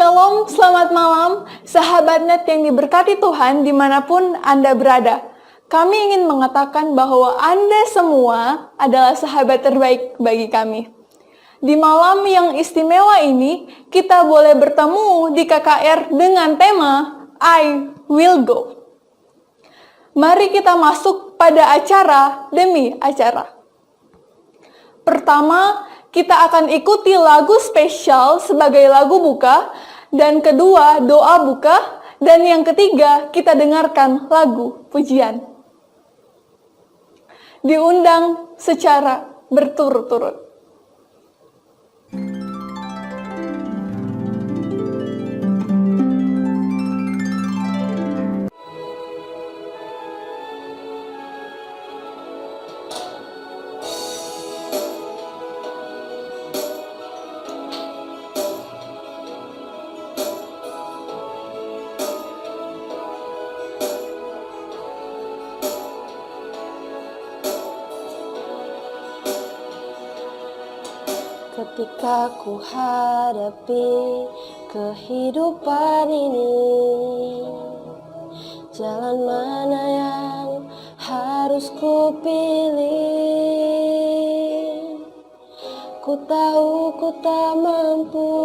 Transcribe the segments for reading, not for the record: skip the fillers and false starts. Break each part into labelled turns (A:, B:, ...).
A: Shalom, selamat malam, sahabat net yang diberkati Tuhan dimanapun Anda berada. Kami ingin mengatakan bahwa Anda semua adalah sahabat terbaik bagi kami. Di malam yang istimewa ini, kita boleh bertemu di KKR dengan tema I Will Go. Mari kita masuk pada acara demi acara. Pertama, kita akan ikuti lagu spesial sebagai lagu buka, dan kedua doa buka, dan yang ketiga kita dengarkan lagu pujian. Diundang secara berturut-turut.
B: Ketika ku hadapi kehidupan ini, jalan mana yang harus ku pilih? Ku tahu ku tak mampu,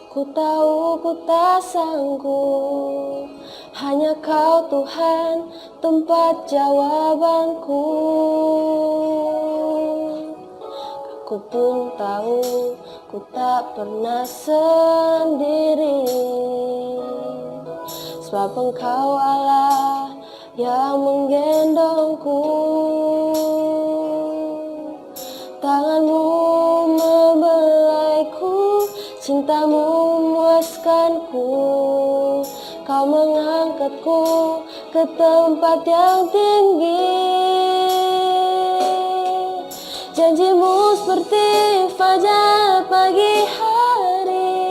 B: ku tahu ku tak sanggup. Hanya Kau Tuhan tempat jawabanku. Ku pun tahu ku tak pernah sendiri, sebab Engkau Allah yang menggendongku. Tangan-Mu membelaiku, cinta-Mu memuaskanku. Kau mengangkatku ke tempat yang tinggi. Janji-Mu seperti fajar pagi hari,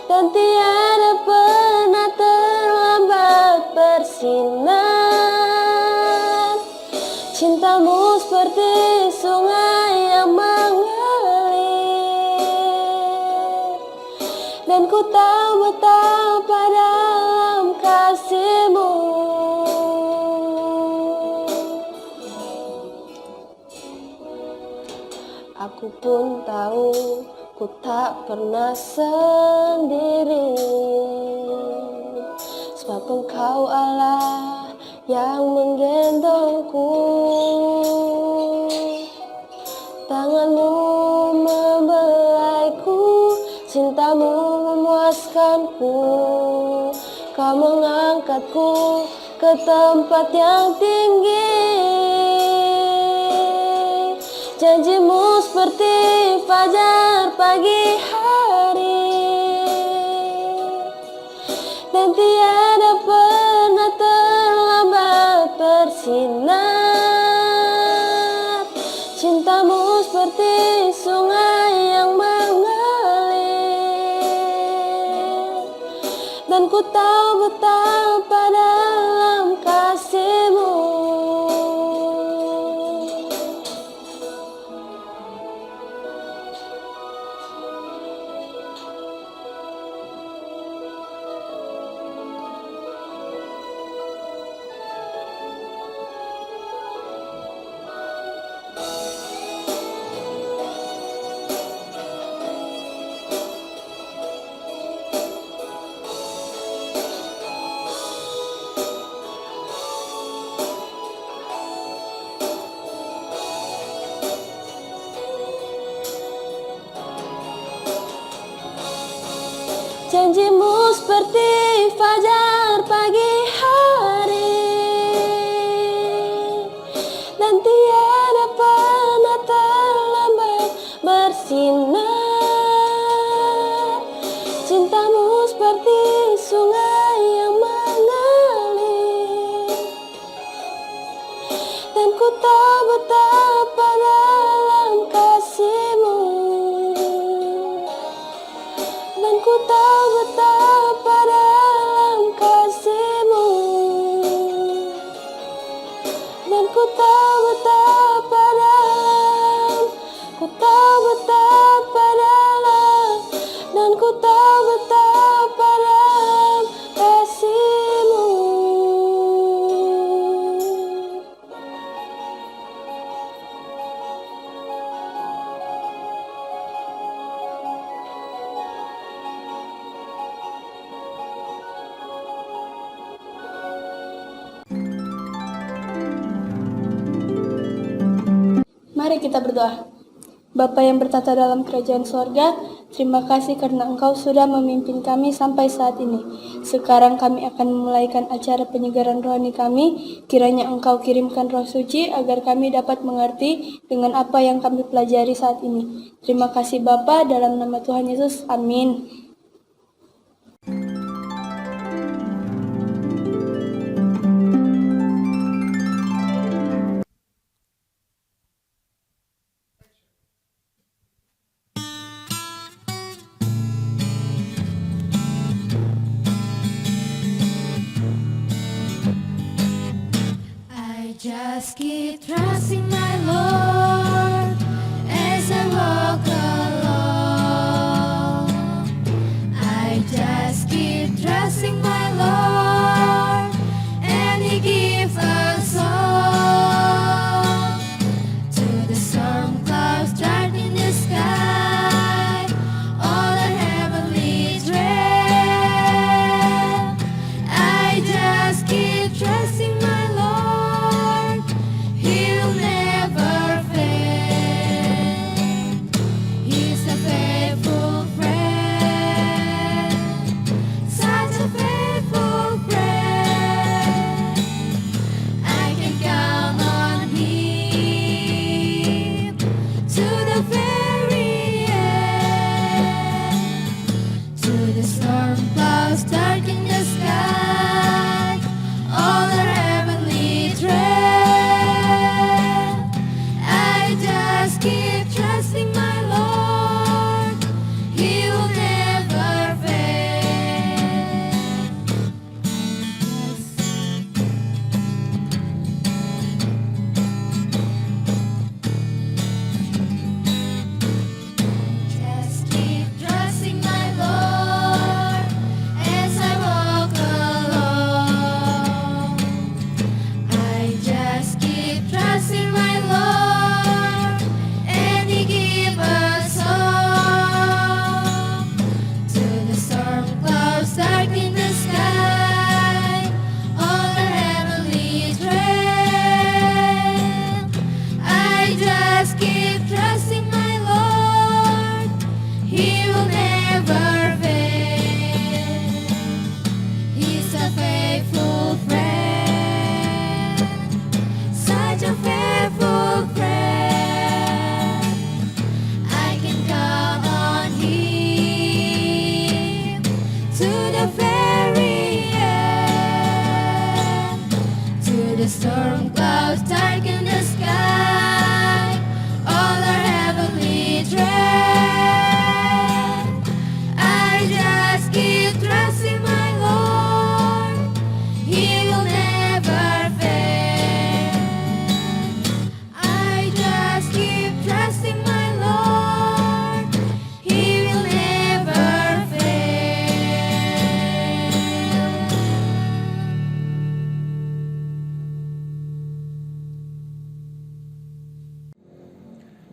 B: dan tiada pernah terlambat bersinar. Cinta-Mu seperti sungai yang mengalir, dan ku tahu betapa dalam kasih-Mu. Aku pun tahu ku tak pernah sendiri, sebab Engkau Allah yang menggendongku. Tangan-Mu membelaiku, cinta-Mu memuaskanku. Kau mengangkatku ke tempat yang tinggi. Janji-Mu seperti fajar pagi hari, dan tiada pernah terlambat bersinar. Cinta-Mu seperti sungai yang mengalir, dan ku tahu betapa dalam kasih-Mu. Janji-Mu seperti fajar pagi hari, dan tiada pernah terlambat bersinar. Cinta-Mu seperti sungai yang mengalir, dan ku tahu betapa dalam kasih-Mu. Dan ku tahu betapa dalam kasih-Mu, dan ku tahu betapa dalam, ku tahu betapa dalam Mari kita berdoa. Bapa yang bertata dalam kerajaan sorga, terima kasih karena Engkau sudah memimpin kami sampai saat ini. Sekarang kami akan memulaikan acara penyegaran rohani kami. Kiranya Engkau kirimkan Roh Suci agar kami dapat mengerti dengan apa yang kami pelajari saat ini. Terima kasih Bapa, dalam nama Tuhan Yesus. Amin.
C: I just keep trusting my Lord as I walk along. I just keep trusting my Lord, and He gives us all. To the storm clouds dark in the sky, all the heavenly dread. I just keep trusting my Lord, He'll never fail. He's a faithful friend, such a faithful friend. I can count on Him to the very end. To the storm clouds dark in the sky, all the heavenly dread. I just keep trusting my Lord, He will never fail. Just keep trusting my Lord as I walk along. I just keep trusting my Lord, and He gives us all. To the storm clouds dark in the sky, all the heavenly dread. I just keep trusting my Lord, He will never fail. He's a faithful friend, such a faithful friend. I can count on Him to the very end. To the storm clouds dark in the sky, all our heavenly dread. I just keep trusting my Lord, He will never fail. I just keep trusting my Lord, He will never fail.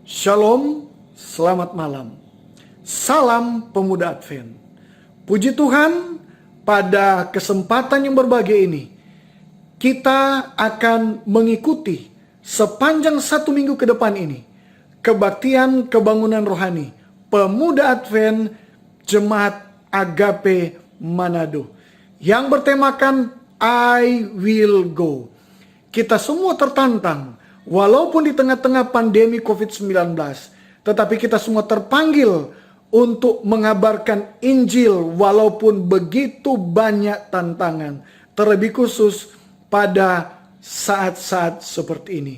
D: Shalom, selamat malam. Salam Pemuda Advent. Puji Tuhan, pada kesempatan yang berbahagia ini, kita akan mengikuti sepanjang 1 minggu ke depan ini, kebaktian kebangunan rohani Pemuda Advent Jemaat Agape Manado, yang bertemakan I Will Go. Kita semua tertantang, walaupun di tengah-tengah pandemi COVID-19, tetapi kita semua terpanggil untuk mengabarkan Injil walaupun begitu banyak tantangan, terlebih khusus pada saat-saat seperti ini.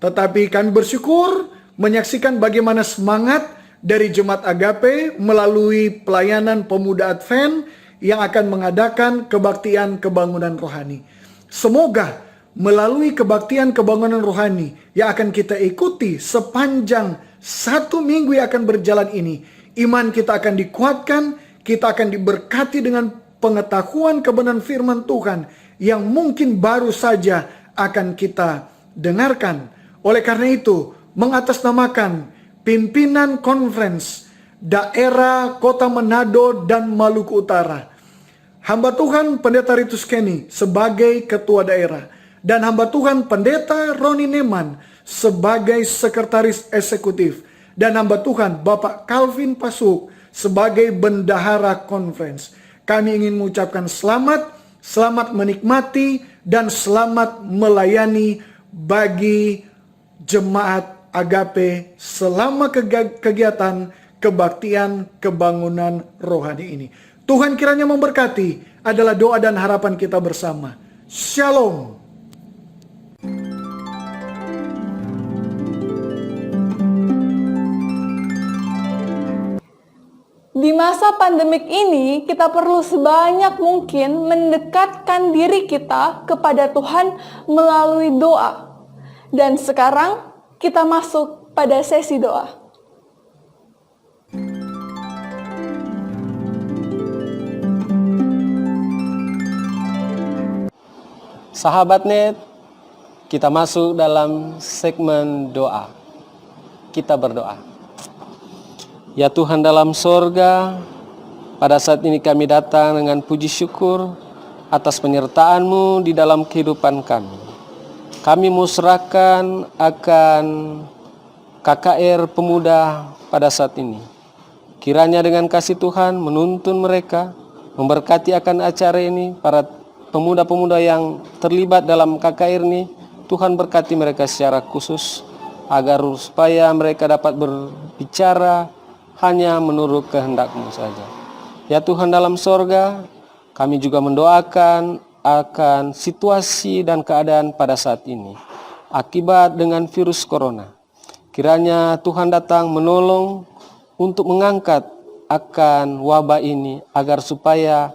D: Tetapi kami bersyukur menyaksikan bagaimana semangat dari Jemaat Agape melalui pelayanan Pemuda Advent yang akan mengadakan kebaktian kebangunan rohani. Semoga melalui kebaktian kebangunan rohani yang akan kita ikuti sepanjang 1 minggu yang akan berjalan ini, iman kita akan dikuatkan, kita akan diberkati dengan pengetahuan kebenaran firman Tuhan yang mungkin baru saja akan kita dengarkan. Oleh karena itu, mengatasnamakan pimpinan conference daerah Kota Manado dan Maluku Utara, hamba Tuhan Pendeta Ritus Kenny sebagai ketua daerah, dan hamba Tuhan Pendeta Roni Neman sebagai sekretaris eksekutif, dan hamba Tuhan Bapak Calvin Pasuk sebagai bendahara conference. Kami ingin mengucapkan selamat menikmati dan selamat melayani bagi jemaat Agape selama kegiatan kebaktian kebangunan rohani ini. Tuhan kiranya memberkati, adalah doa dan harapan kita bersama. Shalom.
A: Di masa pandemik ini, kita perlu sebanyak mungkin mendekatkan diri kita kepada Tuhan melalui doa. Dan sekarang kita masuk pada sesi doa.
E: Sahabat Net, kita masuk dalam segmen doa. Kita berdoa. Ya Tuhan dalam sorga, pada saat ini kami datang dengan puji syukur atas penyertaan-Mu di dalam kehidupan kami. Kami musrahkan akan KKR Pemuda pada saat ini. Kiranya dengan kasih Tuhan menuntun mereka, memberkati akan acara ini, para pemuda-pemuda yang terlibat dalam KKR ini, Tuhan berkati mereka secara khusus, agar supaya mereka dapat berbicara hanya menurut kehendak-Mu saja. Ya Tuhan dalam sorga, kami juga mendoakan akan situasi dan keadaan pada saat ini akibat dengan virus corona. Kiranya Tuhan datang menolong untuk mengangkat akan wabah ini, agar supaya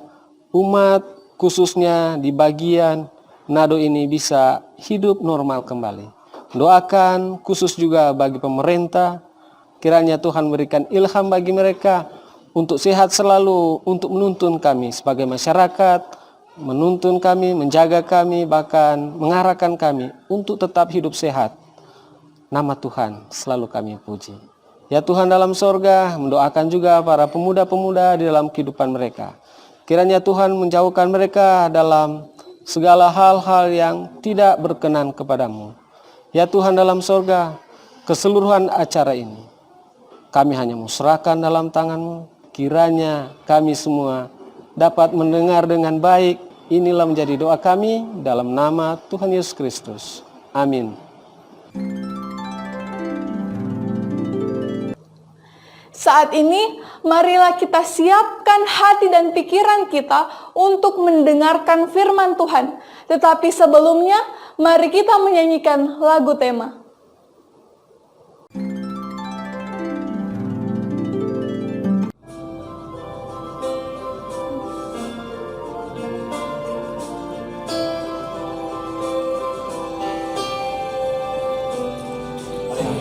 E: umat khususnya di bagian Nado ini bisa hidup normal kembali. Doakan khusus juga bagi pemerintah, kiranya Tuhan berikan ilham bagi mereka untuk sehat selalu, untuk menuntun kami sebagai masyarakat, menuntun kami, menjaga kami, bahkan mengarahkan kami untuk tetap hidup sehat. Nama Tuhan selalu kami puji. Ya Tuhan dalam sorga, mendoakan juga para pemuda-pemuda di dalam kehidupan mereka. Kiranya Tuhan menjauhkan mereka dalam segala hal-hal yang tidak berkenan kepadamu. Ya Tuhan dalam sorga, keseluruhan acara ini kami hanya musrahkan dalam tangan-Mu. Kiranya kami semua dapat mendengar dengan baik. Inilah menjadi doa kami dalam nama Tuhan Yesus Kristus. Amin.
A: Saat ini, marilah kita siapkan hati dan pikiran kita untuk mendengarkan firman Tuhan. Tetapi sebelumnya, mari kita menyanyikan lagu tema.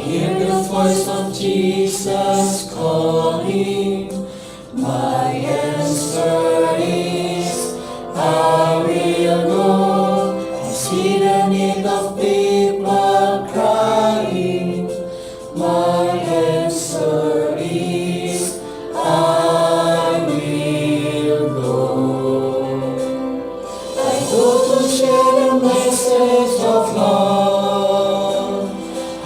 F: Hear the voice of Jesus calling. My answer is, I will go. I see the need of people crying. My answer is, I will go. I go to share the message of love.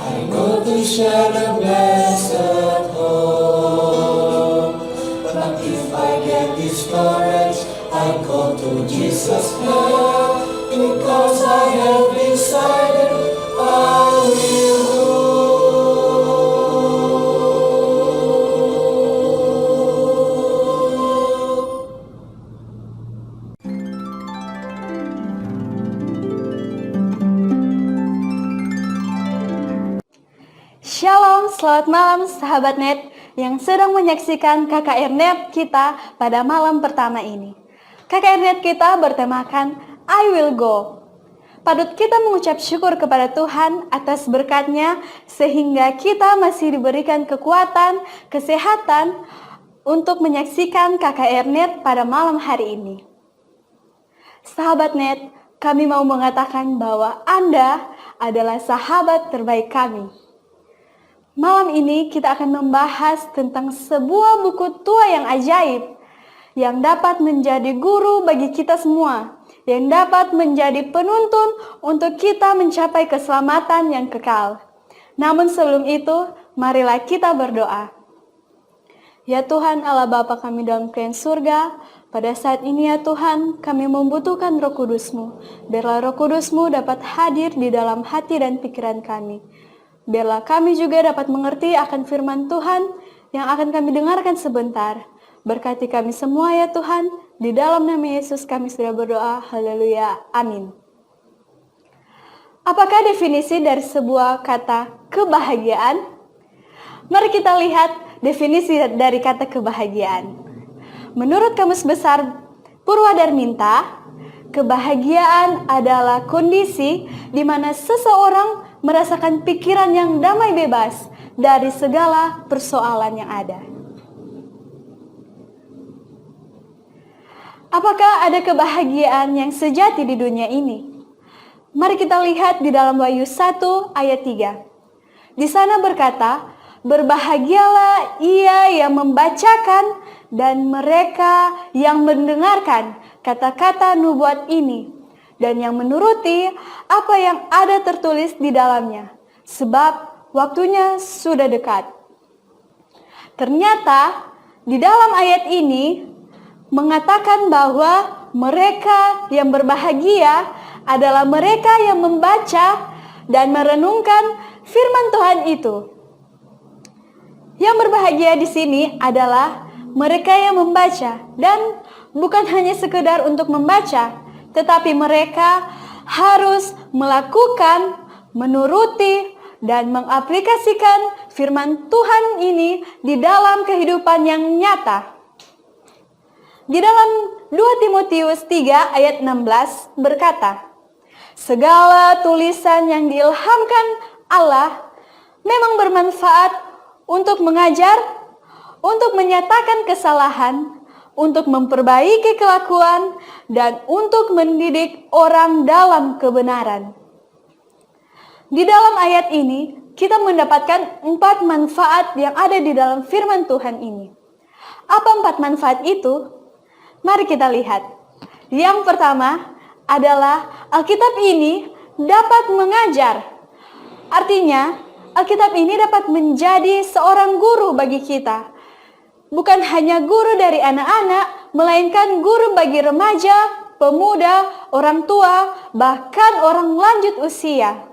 F: I go to share the blessed hope. But if I get discouraged, I go to Jesus' help. Because I have decided I will go.
B: Shalom, selamat malam sahabat Net yang sedang menyaksikan KKR Net kita pada malam pertama ini. KKR Net kita bertemakan I Will Go. Patut kita mengucap syukur kepada Tuhan atas berkat-Nya sehingga kita masih diberikan kekuatan, kesehatan untuk menyaksikan KKR Net pada malam hari ini. Sahabat Net, kami mau mengatakan bahwa Anda adalah sahabat terbaik kami. Malam ini kita akan membahas tentang sebuah buku tua yang ajaib, yang dapat menjadi guru bagi kita semua, yang dapat menjadi penuntun untuk kita mencapai keselamatan yang kekal. Namun sebelum itu, marilah kita berdoa. Ya Tuhan Allah Bapa kami dalam kerajaan surga, pada saat ini ya Tuhan, kami membutuhkan Roh Kudus-Mu. Biarlah Roh Kudus-Mu dapat hadir di dalam hati dan pikiran kami. Biarlah kami juga dapat mengerti akan firman Tuhan yang akan kami dengarkan sebentar. Berkati kami semua ya Tuhan, di dalam nama Yesus kami sudah berdoa, haleluya, amin. Apakah definisi dari sebuah kata kebahagiaan? Mari kita lihat definisi dari kata kebahagiaan. Menurut Kamus Besar Purwadarminta, kebahagiaan adalah kondisi di mana seseorang merasakan pikiran yang damai bebas dari segala persoalan yang ada. Apakah ada kebahagiaan yang sejati di dunia ini? Mari kita lihat di dalam Wahyu 1 ayat 3. Di sana berkata, berbahagialah ia yang membacakan dan mereka yang mendengarkan kata-kata nubuat ini dan yang menuruti apa yang ada tertulis di dalamnya, sebab waktunya sudah dekat. Ternyata di dalam ayat ini mengatakan bahwa mereka yang berbahagia adalah mereka yang membaca dan merenungkan firman Tuhan itu. Yang berbahagia di sini adalah mereka yang membaca, dan bukan hanya sekedar untuk membaca, tetapi mereka harus melakukan, menuruti, dan mengaplikasikan firman Tuhan ini di dalam kehidupan yang nyata. Di dalam 2 Timotius 3 ayat 16 berkata, segala tulisan yang diilhamkan Allah memang bermanfaat untuk mengajar, untuk menyatakan kesalahan, untuk memperbaiki kelakuan, dan untuk mendidik orang dalam kebenaran. Di dalam ayat ini, kita mendapatkan 4 manfaat yang ada di dalam firman Tuhan ini. Apa 4 manfaat itu? Mari kita lihat. Yang pertama adalah Alkitab ini dapat mengajar. Artinya, Alkitab ini dapat menjadi seorang guru bagi kita. Bukan hanya guru dari anak-anak, melainkan guru bagi remaja, pemuda, orang tua, bahkan orang lanjut usia.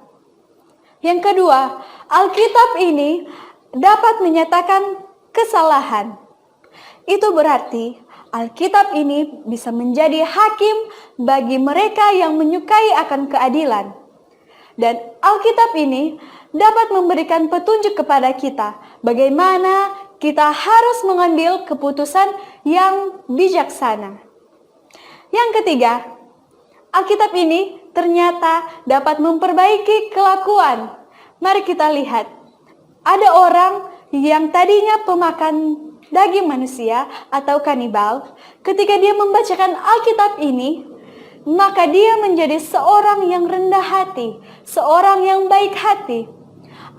B: Yang kedua, Alkitab ini dapat menyatakan kesalahan. Itu berarti Alkitab ini bisa menjadi hakim bagi mereka yang menyukai akan keadilan. Dan Alkitab ini dapat memberikan petunjuk kepada kita bagaimana kita harus mengambil keputusan yang bijaksana. Yang ketiga, Alkitab ini ternyata dapat memperbaiki kelakuan. Mari kita lihat. Ada orang yang tadinya pemakan daging manusia atau kanibal, ketika dia membacakan Alkitab ini, maka dia menjadi seorang yang rendah hati, seorang yang baik hati.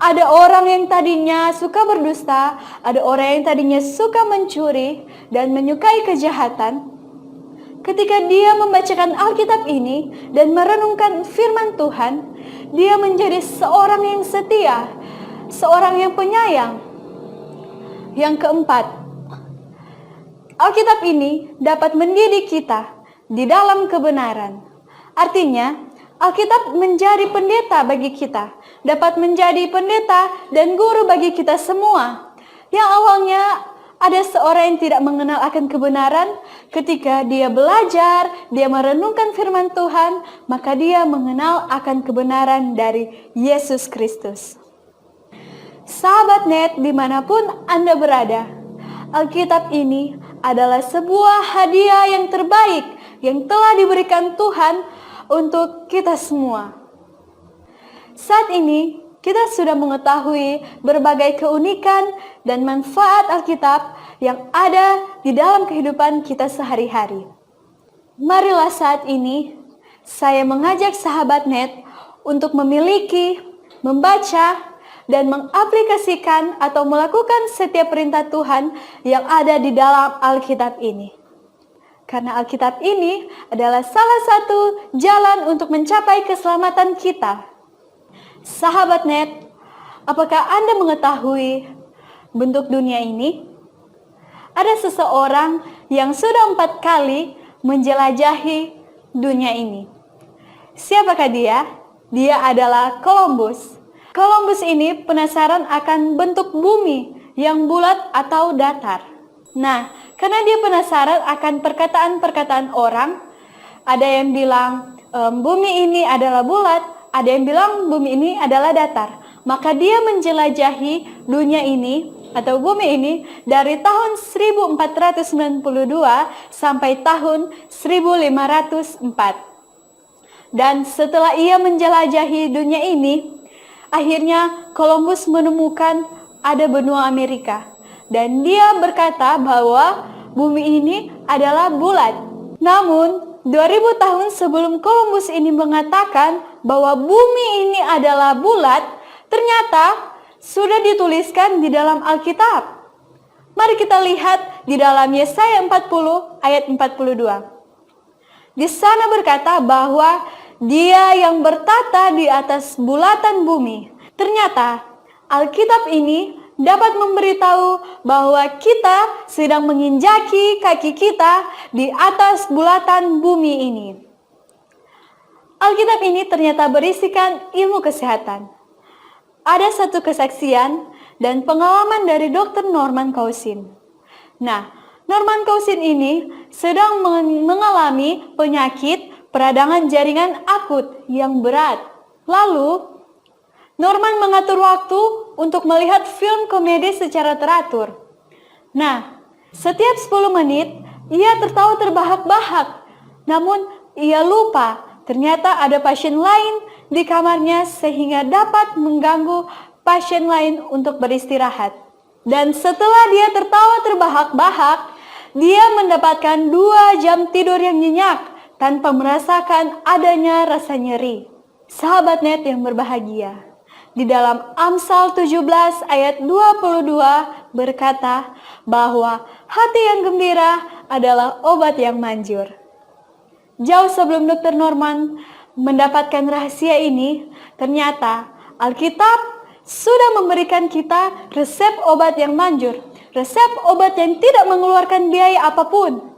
B: Ada orang yang tadinya suka berdusta, ada orang yang tadinya suka mencuri dan menyukai kejahatan. Ketika dia membacakan Alkitab ini dan merenungkan firman Tuhan, dia menjadi seorang yang setia, seorang yang penyayang. Yang keempat, Alkitab ini dapat mendidik kita di dalam kebenaran. Artinya, Alkitab menjadi pendeta bagi kita, dapat menjadi pendeta dan guru bagi kita semua. Yang awalnya ada seorang yang tidak mengenal akan kebenaran, ketika dia belajar, dia merenungkan firman Tuhan, maka dia mengenal akan kebenaran dari Yesus Kristus. Sahabat Net, dimanapun Anda berada, Alkitab ini adalah sebuah hadiah yang terbaik yang telah diberikan Tuhan untuk kita semua. Saat ini kita sudah mengetahui berbagai keunikan dan manfaat Alkitab yang ada di dalam kehidupan kita sehari-hari. Marilah saat ini saya mengajak sahabat Net untuk memiliki, membaca, dan mengaplikasikan atau melakukan setiap perintah Tuhan yang ada di dalam Alkitab ini. Karena Alkitab ini adalah salah satu jalan untuk mencapai keselamatan kita. Sahabat Net, Apakah Anda mengetahui bentuk dunia ini? Ada seseorang yang sudah 4 kali menjelajahi dunia ini. Siapakah dia? Dia adalah Columbus. Columbus ini penasaran akan bentuk bumi yang bulat atau datar. Nah, karena dia penasaran akan perkataan-perkataan orang, ada yang bilang bumi ini adalah bulat, ada yang bilang bumi ini adalah datar. Maka dia menjelajahi dunia ini atau bumi ini dari tahun 1492 sampai tahun 1504. Dan setelah ia menjelajahi dunia ini, akhirnya Columbus menemukan ada benua Amerika. Dan dia berkata bahwa bumi ini adalah bulat. Namun, 2000 tahun sebelum Columbus ini mengatakan bahwa bumi ini adalah bulat, ternyata sudah dituliskan di dalam Alkitab. Mari kita lihat di dalam Yesaya 40 ayat 42. Di sana berkata bahwa Dia yang bertata di atas bulatan bumi. Ternyata Alkitab ini dapat memberitahu bahwa kita sedang menginjaki kaki kita di atas bulatan bumi ini. Alkitab ini ternyata berisikan ilmu kesehatan. Ada satu kesaksian dan pengalaman dari Dr. Norman Cousins. Nah, Norman Cousins ini sedang mengalami penyakit peradangan jaringan akut yang berat. Lalu, Norman mengatur waktu untuk melihat film komedi secara teratur. Nah, setiap 10 menit, ia tertawa terbahak-bahak. Namun, ia lupa ternyata ada pasien lain di kamarnya sehingga dapat mengganggu pasien lain untuk beristirahat. Dan setelah dia tertawa terbahak-bahak, dia mendapatkan 2 jam tidur yang nyenyak tanpa merasakan adanya rasa nyeri. Sahabat net yang berbahagia, di dalam Amsal 17 ayat 22 berkata bahwa hati yang gembira adalah obat yang manjur. Jauh sebelum Dr. Norman mendapatkan rahasia ini, ternyata Alkitab sudah memberikan kita resep obat yang manjur, resep obat yang tidak mengeluarkan biaya apapun.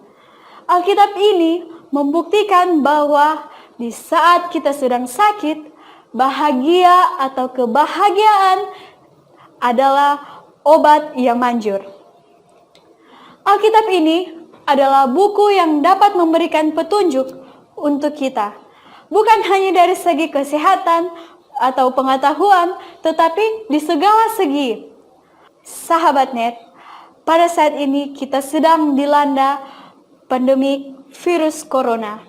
B: Alkitab ini membuktikan bahwa di saat kita sedang sakit, bahagia atau kebahagiaan adalah obat yang manjur. Alkitab ini adalah buku yang dapat memberikan petunjuk untuk kita. Bukan hanya dari segi kesehatan atau pengetahuan, tetapi di segala segi. Sahabat net, pada saat ini kita sedang dilanda pandemi virus corona.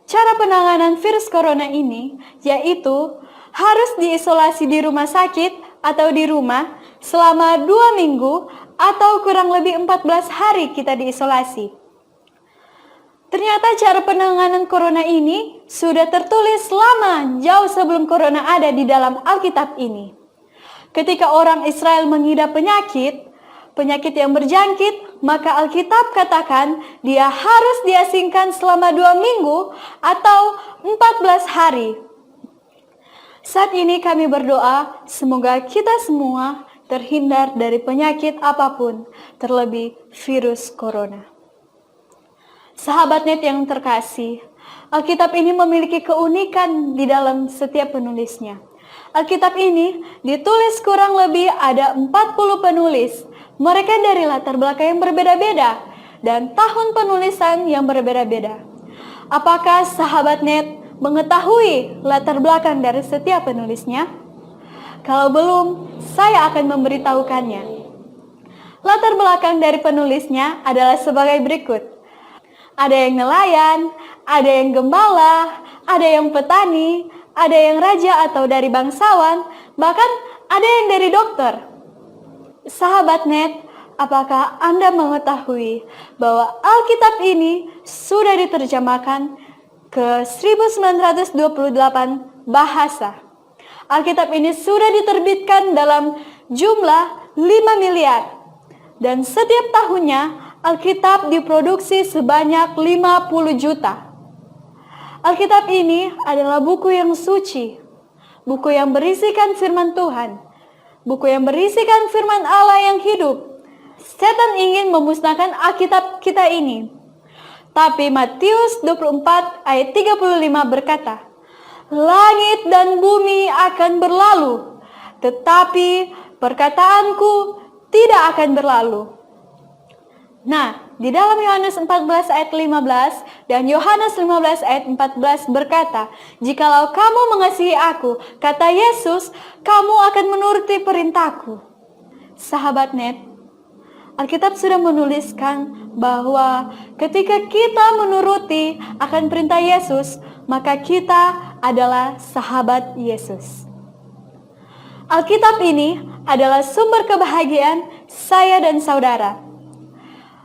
B: Cara penanganan virus corona ini yaitu harus diisolasi di rumah sakit atau di rumah selama 2 minggu atau kurang lebih 14 hari kita diisolasi. Ternyata cara penanganan corona ini sudah tertulis lama jauh sebelum corona ada di dalam Alkitab ini. Ketika orang Israel mengidap penyakit yang berjangkit, maka Alkitab katakan dia harus diasingkan selama 2 minggu atau 14 hari. Saat ini kami berdoa semoga kita semua terhindar dari penyakit apapun, terlebih virus corona. Sahabat net yang terkasih, Alkitab ini memiliki keunikan di dalam setiap penulisnya. Alkitab ini ditulis kurang lebih ada 40 penulis. Mereka dari latar belakang yang berbeda-beda dan tahun penulisan yang berbeda-beda. Apakah sahabat net mengetahui latar belakang dari setiap penulisnya? Kalau belum, saya akan memberitahukannya. Latar belakang dari penulisnya adalah sebagai berikut. Ada yang nelayan, ada yang gembala, ada yang petani, ada yang raja atau dari bangsawan, bahkan ada yang dari dokter. Sahabat net, apakah Anda mengetahui bahwa Alkitab ini sudah diterjemahkan ke 1928 bahasa? Alkitab ini sudah diterbitkan dalam jumlah 5 miliar. Dan setiap tahunnya Alkitab diproduksi sebanyak 50 juta. Alkitab ini adalah buku yang suci, buku yang berisikan firman Tuhan,
A: buku yang berisikan firman Allah yang hidup. Setan ingin memusnahkan Alkitab kita ini. Tapi Matius 24 ayat 35 berkata, "Langit dan bumi akan berlalu, tetapi perkataanku tidak akan berlalu." Nah, di dalam Yohanes 14 ayat 15 dan Yohanes 15 ayat 14 berkata, "Jikalau kamu mengasihi aku," kata Yesus, "kamu akan menuruti perintahku." Sahabat net, Alkitab sudah menuliskan bahwa ketika kita menuruti akan perintah Yesus, maka kita adalah sahabat Yesus. Alkitab ini adalah sumber kebahagiaan saya dan saudara.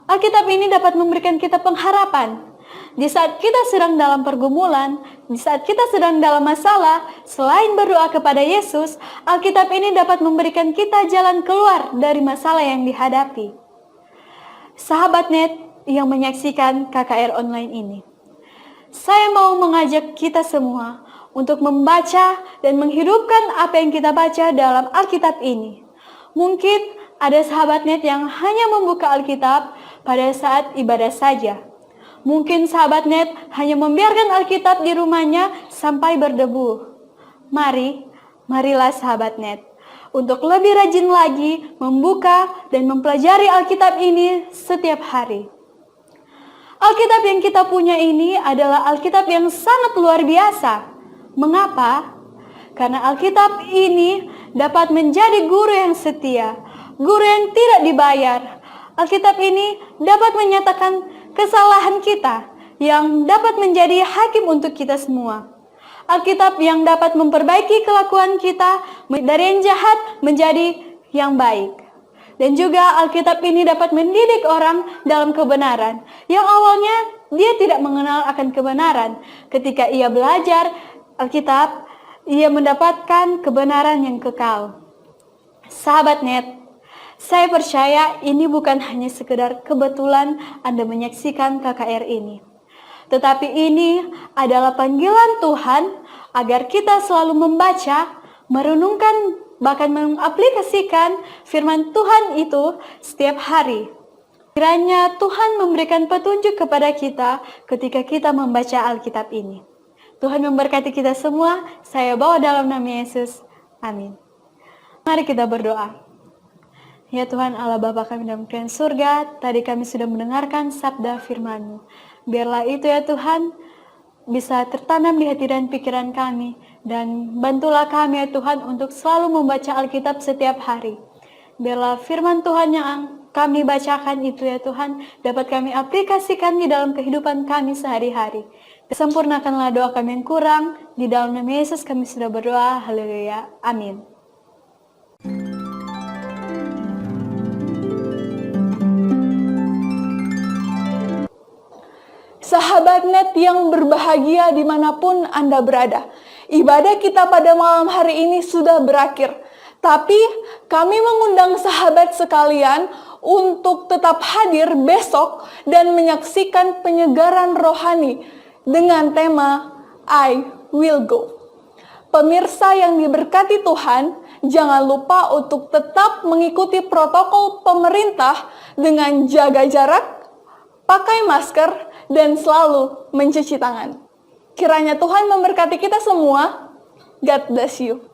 A: Alkitab ini dapat memberikan kita pengharapan. Di saat kita sedang dalam pergumulan, di saat kita sedang dalam masalah, selain berdoa kepada Yesus, Alkitab ini dapat memberikan kita jalan keluar dari masalah yang dihadapi. Sahabat net yang menyaksikan KKR online ini, saya mau mengajak kita semua untuk membaca dan menghidupkan apa yang kita baca dalam Alkitab ini. Mungkin ada sahabat net yang hanya membuka Alkitab pada saat ibadah saja. Mungkin sahabat net hanya membiarkan Alkitab di rumahnya sampai berdebu. Marilah sahabat net untuk lebih rajin lagi membuka dan mempelajari Alkitab ini setiap hari. Alkitab yang kita punya ini adalah Alkitab yang sangat luar biasa. Mengapa? Karena Alkitab ini dapat menjadi guru yang setia, guru yang tidak dibayar. Alkitab ini dapat menyatakan kesalahan kita, yang dapat menjadi hakim untuk kita semua. Alkitab yang dapat memperbaiki kelakuan kita dari yang jahat menjadi yang baik. Dan juga Alkitab ini dapat mendidik orang dalam kebenaran, yang awalnya dia tidak mengenal akan kebenaran. Ketika ia belajar Alkitab, ia mendapatkan kebenaran yang kekal. Sahabat net, saya percaya ini bukan hanya sekedar kebetulan Anda menyaksikan KKR ini. Tetapi ini adalah panggilan Tuhan agar kita selalu membaca, merenungkan, bahkan mengaplikasikan firman Tuhan itu setiap hari. Kiranya Tuhan memberikan petunjuk kepada kita ketika kita membaca Alkitab ini. Tuhan memberkati kita semua. Saya bawa dalam nama Yesus. Amin. Mari kita berdoa. Ya Tuhan Allah Bapa kami dalam kerajaan surga, tadi kami sudah mendengarkan sabda firman-Mu. Biarlah itu ya Tuhan bisa tertanam di hati dan pikiran kami. Dan bantulah kami ya Tuhan untuk selalu membaca Alkitab setiap hari. Biarlah firman Tuhan yang kami bacakan itu ya Tuhan dapat kami aplikasikan di dalam kehidupan kami sehari-hari. Sempurnakanlah doa kami yang kurang. Di dalam nama Yesus kami sudah berdoa. Haleluya. Amin. Sahabat net yang berbahagia dimanapun Anda berada, ibadah kita pada malam hari ini sudah berakhir. Tapi kami mengundang sahabat sekalian untuk tetap hadir besok dan menyaksikan penyegaran rohani dengan tema I Will Go. Pemirsa yang diberkati Tuhan, jangan lupa untuk tetap mengikuti protokol pemerintah dengan jaga jarak, pakai masker, dan selalu mencuci tangan. Kiranya Tuhan memberkati kita semua. God bless you.